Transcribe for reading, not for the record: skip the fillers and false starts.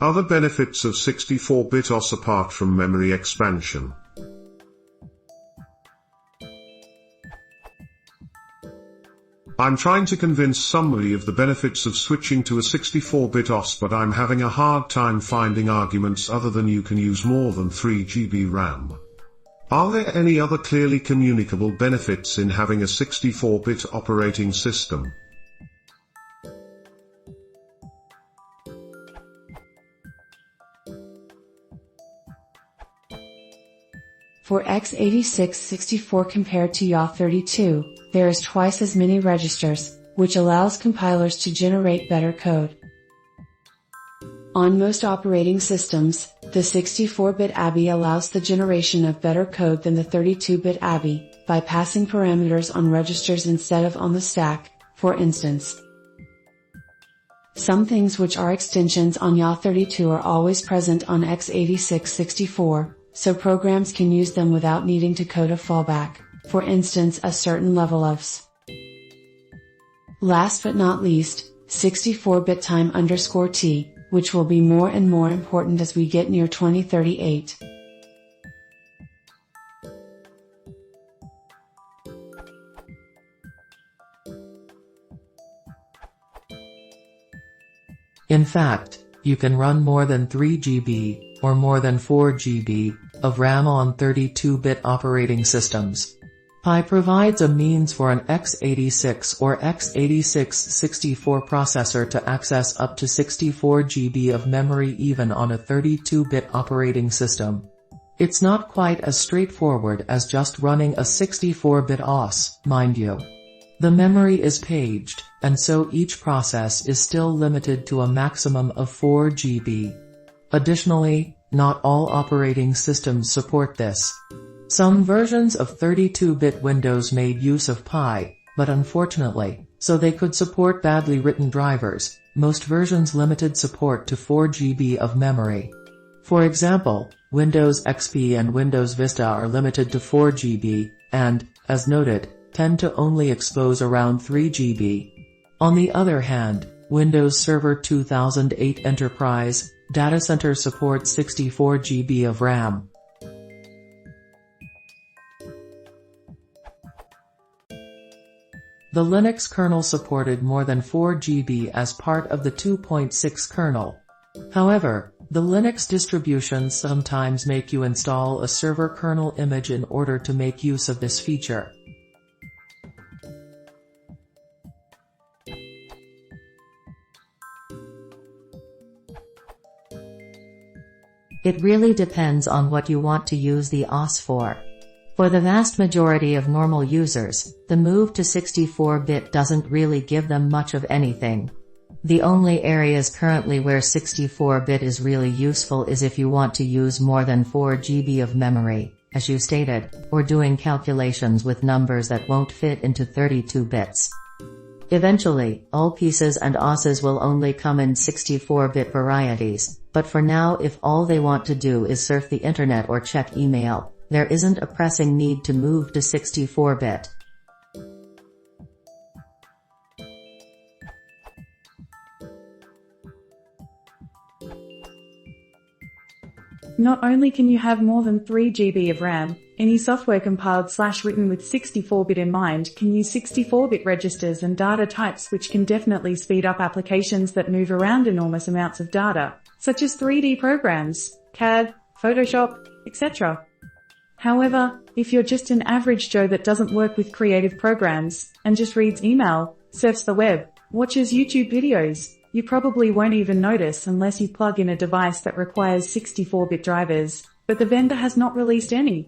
Other benefits of 64-bit OS apart from memory expansion. I'm trying to convince somebody of the benefits of switching to a 64-bit OS, but I'm having a hard time finding arguments other than you can use more than 3 GB RAM. Are there any other clearly communicable benefits in having a 64-bit operating system? For x86-64 compared to YA32, there is twice as many registers, which allows compilers to generate better code. On most operating systems, the 64-bit ABI allows the generation of better code than the 32-bit ABI, by passing parameters on registers instead of on the stack, for instance. Some things which are extensions on YA32 are always present on x86-64, so programs can use them without needing to code a fallback, for instance a certain level of S. Last but not least, 64-bit time_t, which will be more and more important as we get near 2038. In fact, you can run more than 3 GB, or more than 4 GB, of RAM on 32-bit operating systems. Pi provides a means for an x86 or x86-64 processor to access up to 64 GB of memory even on a 32-bit operating system. It's not quite as straightforward as just running a 64-bit OS, mind you. The memory is paged, and so each process is still limited to a maximum of 4 GB. Additionally, not all operating systems support this. Some versions of 32-bit Windows made use of Pi, but unfortunately, so they could support badly written drivers, most versions limited support to 4 GB of memory. For example, Windows XP and Windows Vista are limited to 4 GB, and, as noted, tend to only expose around 3 GB. On the other hand, Windows Server 2008 Enterprise Data Center supports 64 GB of RAM. The Linux kernel supported more than 4 GB as part of the 2.6 kernel. However, the Linux distributions sometimes make you install a server kernel image in order to make use of this feature. It really depends on what you want to use the OS for. For the vast majority of normal users, the move to 64-bit doesn't really give them much of anything. The only areas currently where 64-bit is really useful is if you want to use more than 4 GB of memory, as you stated, or doing calculations with numbers that won't fit into 32 bits. Eventually, all pieces and OSes will only come in 64-bit varieties, but for now if all they want to do is surf the internet or check email, there isn't a pressing need to move to 64-bit. Not only can you have more than 3 GB of RAM, any software compiled/written with 64-bit in mind can use 64-bit registers and data types, which can definitely speed up applications that move around enormous amounts of data, such as 3D programs, CAD, Photoshop, etc. However, if you're just an average Joe that doesn't work with creative programs, and just reads email, surfs the web, watches YouTube videos, you probably won't even notice unless you plug in a device that requires 64-bit drivers, but the vendor has not released any.